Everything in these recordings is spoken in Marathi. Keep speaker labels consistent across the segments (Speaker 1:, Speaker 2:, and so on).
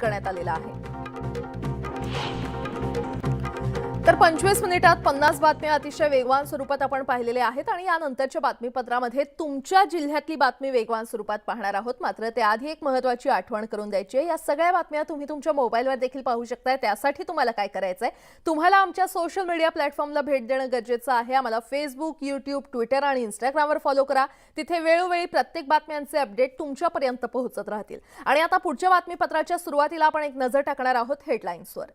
Speaker 1: करण्यात आलेला आहे। तर 25 मिनिटात 50 बातम्या अतिशय वेगवान स्वरूपात आपण पाहिलेल्या आहेत आणि यानंतरच्या बातमीपत्रामध्ये तुमच्या जिल्ह्यातली बातमी वेगवान स्वरूपात पाहणार आहोत। मात्र त्याआधी एक महत्त्वाची आठवण करून द्यायची आहे, या सगळ्या बातम्या तुम्ही तुमच्या मोबाईलवर देखील पाहू शकता। त्यासाठी तुम्हाला काय करायचं आहे, तुम्हाला आमच्या सोशल मीडिया प्लॅटफॉर्मला भेट देणं गरजेचं आहे। आम्हाला फेसबुक, यूट्यूब, ट्विटर आणि इंस्टाग्रामवर फॉलो करा। तिथे वेळोवेळी प्रत्येक बातम्यांचे अपडेट तुमच्यापर्यंत पोहोचत राहतील। आणि आता पुढच्या बातमीपत्राच्या सुरुवातीला आपण एक नजर टाकणार आहोत हेडलाईन्सवर।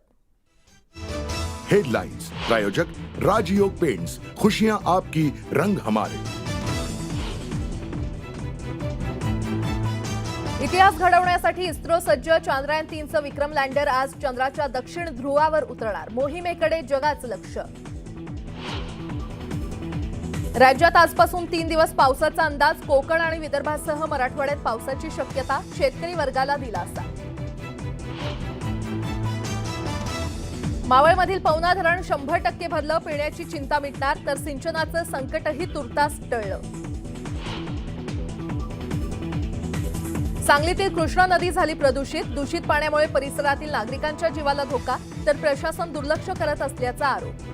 Speaker 2: हेडलाइंस प्रायोजक राजयोग पेंट्स, खुशियां आपकी, रंग हमारे।
Speaker 1: इतिहास घडवण्यासाठी इस्रो सज्ज, चांद्रयान 3चं विक्रम लँडर आज चंद्राच्या दक्षिण ध्रुवावर उतरणार, मोहिमेकडे जगाचं लक्ष। राज्यात आजपासून 3 दिवस पावसाचा अंदाज, कोकण आणि विदर्भासह मराठवाड्यात पावसाची शक्यता, शेतकरी वर्गाला दिलासा। मावळमधील पवना धरण 100% भरलं, पिण्याची चिंता मिटणार, तर सिंचनाचं संकटही तुर्तास टळलं। सांगलीतील कृष्णा नदी झाली प्रदूषित, दूषित पाण्यामुळे परिसरातील नागरिकांच्या जीवाला धोका, तर प्रशासन दुर्लक्ष करत असल्याचा आरोप।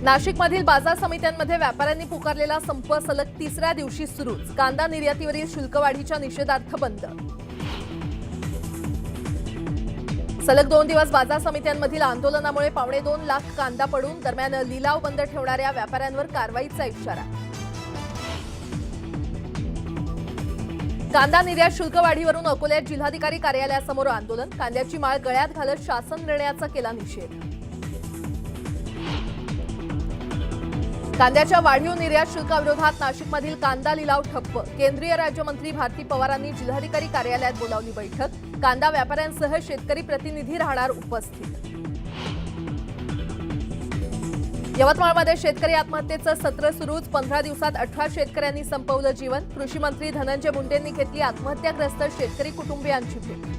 Speaker 1: नाशिकमधील बाजार समित्यांमध्ये व्यापाऱ्यांनी पुकारलेला संप सलग 3ऱ्या दिवशी सुरूच, कांदा निर्यातीवरील शुल्कवाढीच्या निषेधार्थ बंद। सलग 2 दिवस बाजार समित्यांमधील आंदोलनामुळे 2.25 लाख कांदा पडून, दरम्यान लिलाव बंद ठेवणाऱ्या व्यापाऱ्यांवर कारवाईचा इशारा। कांदा निर्यात शुल्क वाढीवरून अकोल्यात जिल्हाधिकारी कार्यालयासमोर आंदोलन, कांद्याची माळ गळ्यात घालत शासन निर्णयाचा केला निषेध। कांद्याच्या वाढीव निर्यात शुल्काविरोधात नाशिकमधील कांदा लिलाव ठप्प, केंद्रीय राज्यमंत्री भारती पवारांनी जिल्हाधिकारी कार्यालयात बोलावली बैठक, कांदा व्यापाऱ्यांसह शेतकरी प्रतिनिधी राहणार उपस्थित। यवतमाळमध्ये शेतकरी आत्महत्येचं सत्र सुरूच, 15 दिवसात 18 शेतकऱ्यांनी संपवलं जीवन, कृषी मंत्री धनंजय मुंडेंनी घेतली आत्महत्याग्रस्त शेतकरी कुटुंबियांची भेट।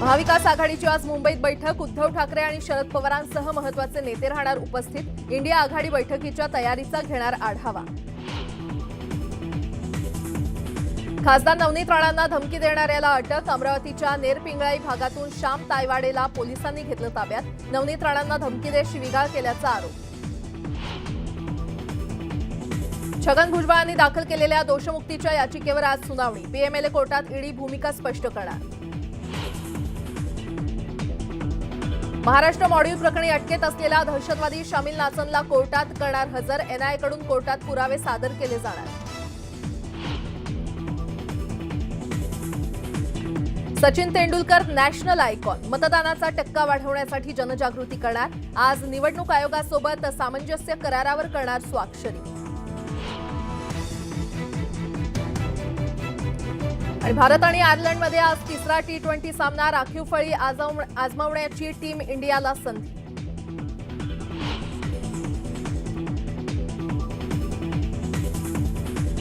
Speaker 1: महाविकास आघाडीची आज मुंबईत बैठक, उद्धव ठाकरे आणि शरद पवारांसह महत्त्वाचे नेते राहणार उपस्थित, इंडिया आघाडी बैठकीच्या तयारीचा घेणार आढावा। खासदार नवनीत राणांना धमकी देणाऱ्याला अटक, अमरावतीच्या नेरपिंगळाई भागातून श्याम तायवाडेला पोलिसांनी घेतलं ताब्यात, नवनीत राणांना धमकी देत शिवीगाळ केल्याचा आरोप। छगन भुजबळांनी दाखल केलेल्या दोषमुक्तीच्या याचिकेवर आज सुनावणी, पीएमएलए कोर्टात ईडी भूमिका स्पष्ट करणार। महाराष्ट्र मॉड्यूल प्रकरणी अटकेत असलेला दहशतवादी शामिल नाचनला कोर्टात करणार हजर, एनआयएकडून कोर्टात पुरावे सादर केले जाणार। सचिन तेंडुलकर नॅशनल आयकॉन, मतदानाचा टक्का वाढवण्यासाठी जनजागृती करणार, आज निवडणूक आयोगासोबत सामंजस्य करारावर करणार स्वाक्षरी। आणि भारत आणि आयर्लंडमध्ये आज 3रा T20 सामना, राखीव फळी आजमावण्याची टीम इंडियाला संधी।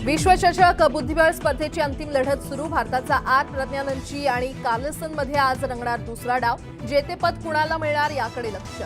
Speaker 1: विश्वचषक बुद्धिबळ स्पर्धेची अंतिम लढत सुरू, भारताचा आर प्रज्ञानंची आणि कार्लसनमध्ये आज रंगणार दुसरा डाव, जेतेपद कुणाला मिळणार याकडे लक्ष।